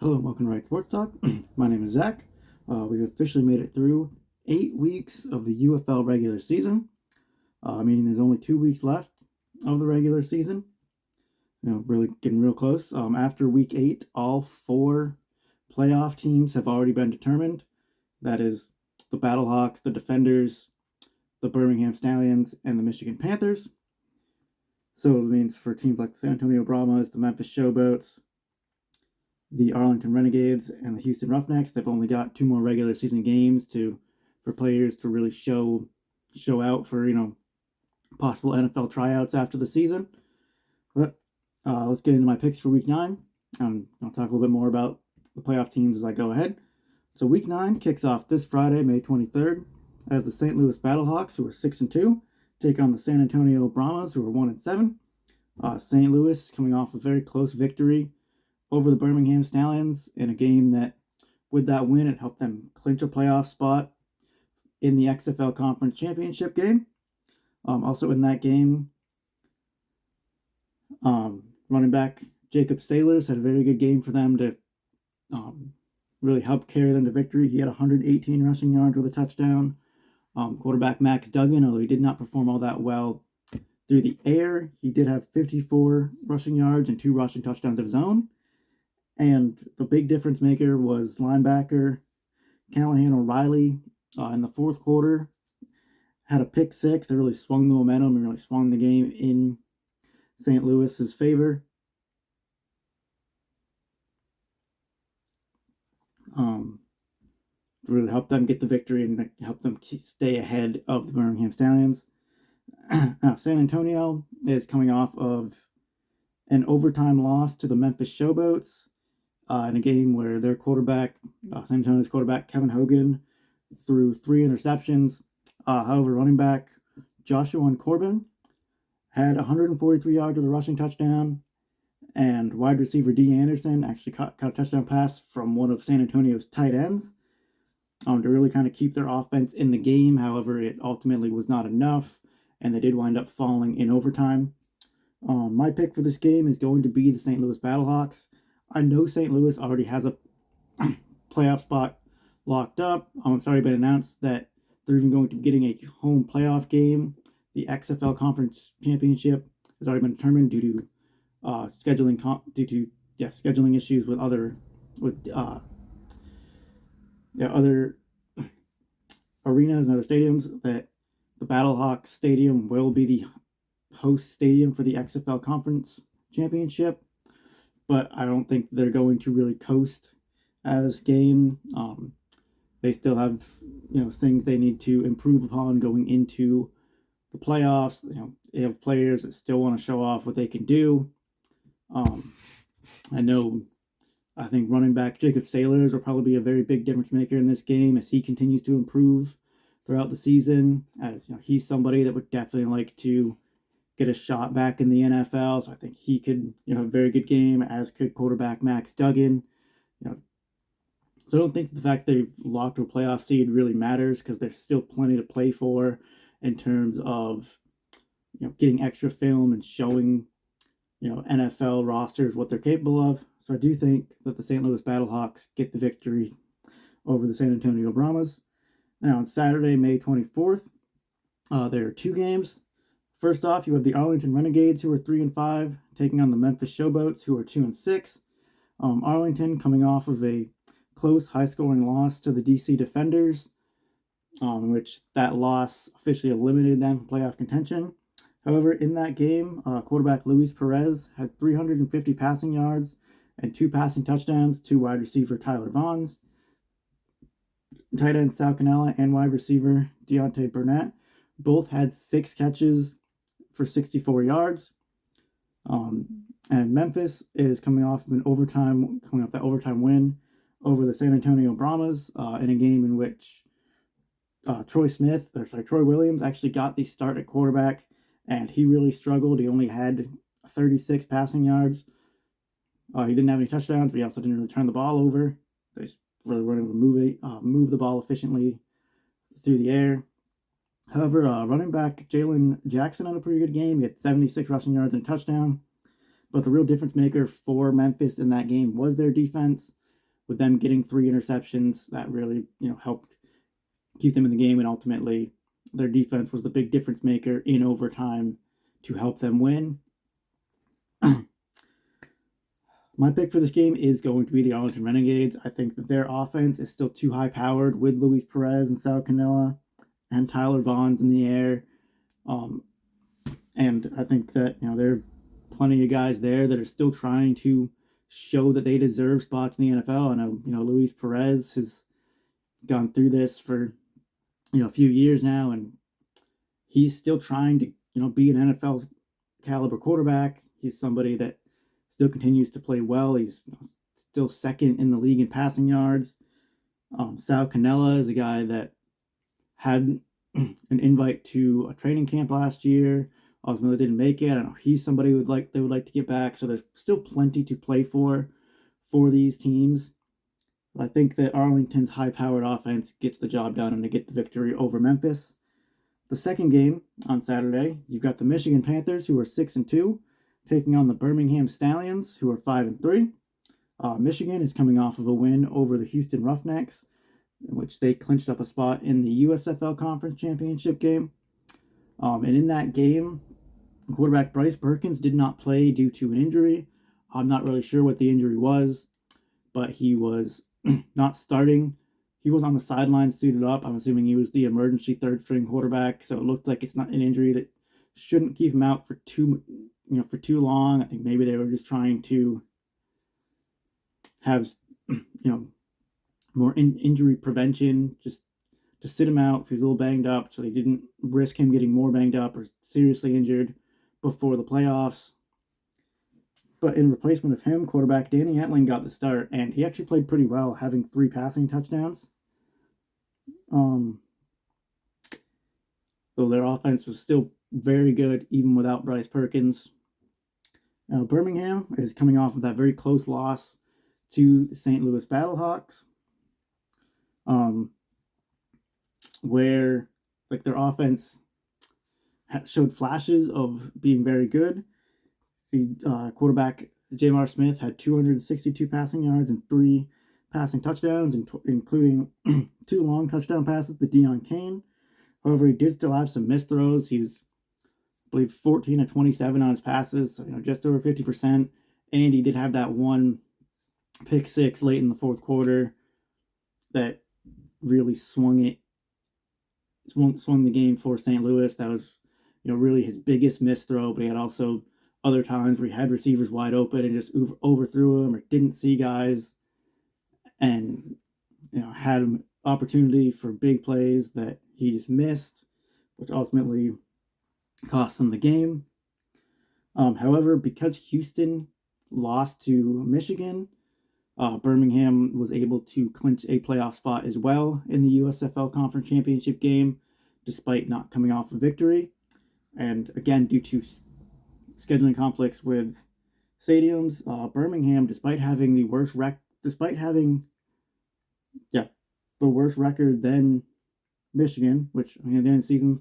Hello and welcome to Right Sports Talk. My name is Zach. We've officially made it through 8 weeks of the UFL regular season, meaning there's only 2 weeks left of the regular season. Really getting real close. After week 8, all 4 playoff teams have already been determined. That is the Battlehawks, the Defenders, the Birmingham Stallions, and the Michigan Panthers. So it means for teams like the San Antonio Brahmas, the Memphis Showboats, the Arlington Renegades, and the Houston Roughnecks, they've only got 2 more regular season games for players to really show out for possible NFL tryouts after the season. But let's get into my picks for Week 9. I'll talk a little bit more about the playoff teams as I go ahead. So Week 9 kicks off this Friday, May 23rd, as the St. Louis Battlehawks, who are 6-2, take on the San Antonio Brahmas, who are 1-7. St. Louis coming off a very close victory over the Birmingham Stallions in a game that, with that win, it helped them clinch a playoff spot in the XFL Conference Championship game. Also in that game, running back Jacob Sailors had a very good game for them to really help carry them to victory. He had 118 rushing yards with a touchdown. Quarterback Max Duggan, although he did not perform all that well through the air, he did have 54 rushing yards and 2 rushing touchdowns of his own. And the big difference maker was linebacker Callahan O'Reilly in the fourth quarter. Had a pick six that really swung the momentum and really swung the game in St. Louis's favor. Really helped them get the victory and help them stay ahead of the Birmingham Stallions. San Antonio is coming off of an overtime loss to the Memphis Showboats in a game where their quarterback, San Antonio's quarterback Kevin Hogan, threw 3 interceptions. However, running back Joshua Corbin had 143 yards with a rushing touchdown, and wide receiver D. Anderson actually caught a touchdown pass from one of San Antonio's tight ends to really kind of keep their offense in the game. However, it ultimately was not enough, and they did wind up falling in overtime. My pick for this game is going to be the St. Louis Battlehawks. I know St. Louis already has a playoff spot locked up. It's already been announced that they're even going to be getting a home playoff game. The XFL Conference Championship has already been determined due to scheduling issues with other arenas and other stadiums. That the Battlehawks Stadium will be the host stadium for the XFL Conference Championship, but I don't think they're going to really coast as game. They still have things they need to improve upon going into the playoffs. They have players that still want to show off what they can do. I think running back Jacob Sailors will probably be a very big difference maker in this game as he continues to improve throughout the season. As he's somebody that would definitely like to get a shot back in the NFL. So I think he could have a very good game, as could quarterback Max Duggan. So I don't think the fact they've locked a playoff seed really matters, because there's still plenty to play for in terms of getting extra film and showing NFL rosters what they're capable of. So I do think that the St. Louis Battlehawks get the victory over the San Antonio Brahmas. Now on Saturday, May 24th, there are 2 games. First off, you have the Arlington Renegades, who are 3-5, taking on the Memphis Showboats, who are 2-6. Arlington coming off of a close, high-scoring loss to the DC Defenders, in which that loss officially eliminated them from playoff contention. However, in that game, quarterback Luis Perez had 350 passing yards and 2 passing touchdowns to wide receiver Tyler Vaughns. Tight end Sal Cannella and wide receiver Deontay Burnett both had 6 catches for 64 yards. And Memphis is coming off that overtime win over the San Antonio Brahmas in a game in which Troy Williams actually got the start at quarterback, and he really struggled. He only had 36 passing yards. He didn't have any touchdowns, but he also didn't really turn the ball over. So he's really running to move the ball efficiently through the air. However, running back Jalen Jackson had a pretty good game. He had 76 rushing yards and a touchdown. But the real difference maker for Memphis in that game was their defense. with them getting 3 interceptions, that really, helped keep them in the game, and ultimately their defense was the big difference maker in overtime to help them win. My pick for this game is going to be the Arlington Renegades. I think that their offense is still too high powered with Luis Perez and Sal Canella and Tyler Vaughn's in the air. And I think that, there are plenty of guys there that are still trying to show that they deserve spots in the NFL. I know, Luis Perez has gone through this for, a few years now, and he's still trying to, be an NFL caliber quarterback. He's somebody that still continues to play well. He's still second in the league in passing yards. Sal Canella is a guy that had an invite to a training camp last year. Ultimately didn't make it. I know he's somebody they would like to get back. So there's still plenty to play for these teams. But I think that Arlington's high-powered offense gets the job done and they get the victory over Memphis. The second game on Saturday, you've got the Michigan Panthers, who are 6-2, taking on the Birmingham Stallions, who are 5-3. Michigan is coming off of a win over the Houston Roughnecks, in which they clinched up a spot in the USFL Conference Championship game. And in that game, quarterback Bryce Perkins did not play due to an injury. I'm not really sure what the injury was, but he was not starting. He was on the sidelines suited up. I'm assuming he was the emergency third string quarterback, so it looked like it's not an injury that shouldn't keep him out for too long. I think maybe they were just trying to have more injury prevention, just to sit him out if he was a little banged up, so they didn't risk him getting more banged up or seriously injured before the playoffs. But in replacement of him, quarterback Danny Etling got the start, and he actually played pretty well, having 3 passing touchdowns. So their offense was still very good, even without Bryce Perkins. Now, Birmingham is coming off of that very close loss to the St. Louis Battlehawks, where their offense showed flashes of being very good. The quarterback Jamar Smith had 262 passing yards and 3 passing touchdowns, including 2 long touchdown passes to Deion Kane. However, he did still have some missed throws. He was, I believe, 14 of 27 on his passes, so just over 50%. And he did have that one pick six late in the fourth quarter that really swung the game for St. Louis. That was, really his biggest missed throw, but he had also other times where he had receivers wide open and just overthrew them or didn't see guys, and had an opportunity for big plays that he just missed, which ultimately cost them the game. However, because Houston lost to Michigan, Birmingham was able to clinch a playoff spot as well in the USFL Conference Championship game, despite not coming off a victory. And again, due to scheduling conflicts with stadiums, Birmingham, despite having the worst record than Michigan, which at the end of the season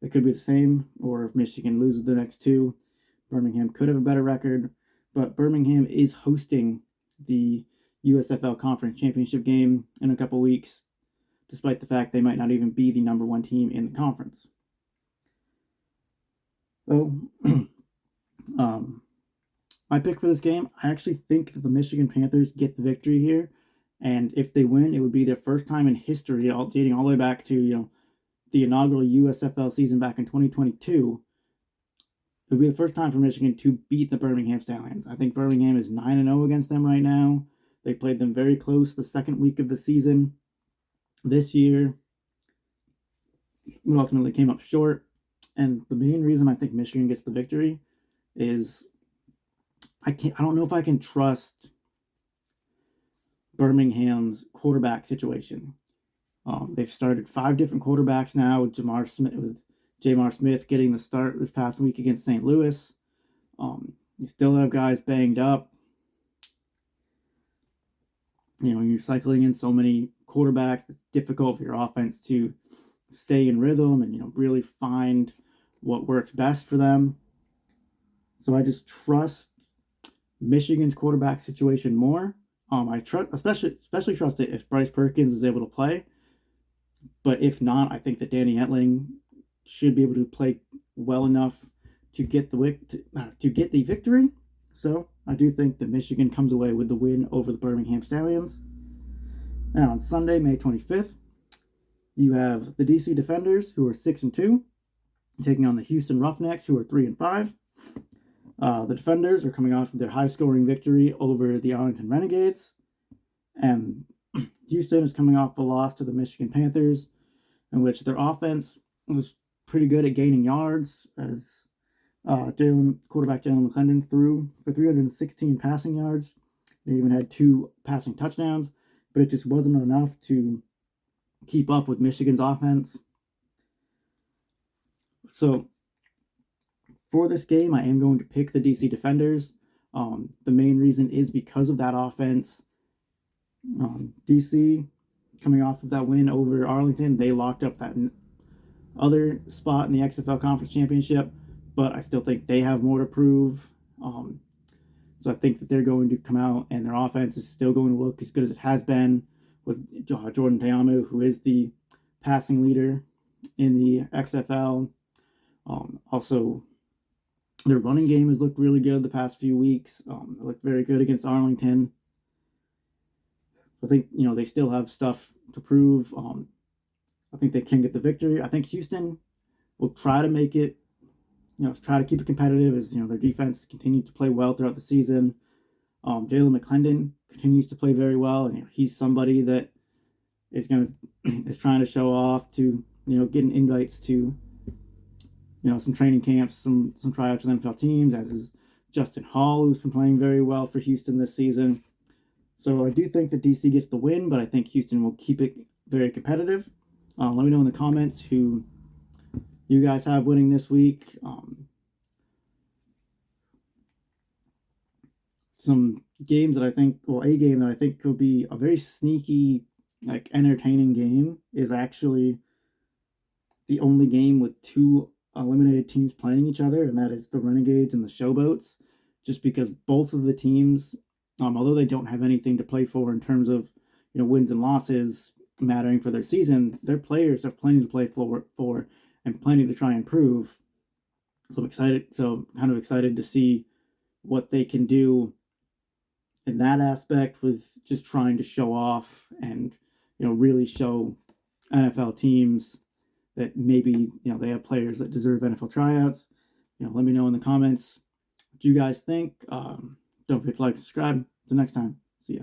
it could be the same, or if Michigan loses the next 2, Birmingham could have a better record. But Birmingham is hosting the USFL Conference Championship game in a couple weeks, despite the fact they might not even be the number 1 team in the conference. So, my pick for this game, I actually think that the Michigan Panthers get the victory here, and if they win, it would be their first time in history, dating all the way back to the inaugural USFL season back in 2022. It would be the first time for Michigan to beat the Birmingham Stallions. I think Birmingham is 9-0 against them right now. They played them very close the second week of the season this year, but ultimately came up short. And the main reason I think Michigan gets the victory is I don't know if I can trust Birmingham's quarterback situation. They've started 5 different quarterbacks now, with Jamar Smith getting the start this past week against St. Louis. You still have guys banged up. You're cycling in so many quarterbacks. It's difficult for your offense to stay in rhythm and really find what works best for them. So I just trust Michigan's quarterback situation more. I trust, especially trust it if Bryce Perkins is able to play. But if not, I think that Danny Etling should be able to play well enough to get the victory. So I do think that Michigan comes away with the win over the Birmingham Stallions. Now on Sunday, May 25th, you have the DC Defenders, who are 6-2, taking on the Houston Roughnecks, who are 3-5. The Defenders are coming off of their high-scoring victory over the Arlington Renegades, and Houston is coming off the loss to the Michigan Panthers, in which their offense was pretty good at gaining yards, as quarterback Jalen McClendon threw for 316 passing yards. They even had 2 passing touchdowns, but it just wasn't enough to keep up with Michigan's offense. So for this game, I am going to pick the DC Defenders. The main reason is because of that offense. DC, coming off of that win over Arlington, they locked up that other spot in the XFL Conference Championship, but I still think they have more to prove. So I think that they're going to come out and their offense is still going to look as good as it has been with Jordan Ta'amu, who is the passing leader in the XFL. Also, their running game has looked really good the past few weeks. It looked very good against Arlington. I think, they still have stuff to prove. I think they can get the victory. I think Houston will try to make it, try to keep it competitive as, their defense continued to play well throughout the season. Jalen McClendon continues to play very well, and he's somebody that is trying to show off to, getting invites to, some training camps, some tryouts with NFL teams, as is Justin Hall, who's been playing very well for Houston this season. So I do think that DC gets the win, but I think Houston will keep it very competitive. Let me know in the comments who you guys have winning this week. Some games that I think, a game that I think could be a very sneaky, entertaining game is actually the only game with 2 eliminated teams playing each other, and that is the Renegades and the Showboats, just because both of the teams, although they don't have anything to play for in terms of, wins and losses mattering for their season, their players have plenty to play for and plenty to try and prove. So I'm kind of excited to see what they can do in that aspect with just trying to show off and, really show NFL teams that maybe, they have players that deserve NFL tryouts. Let me know in the comments what you guys think. Don't forget to like and subscribe. Until next time, see ya.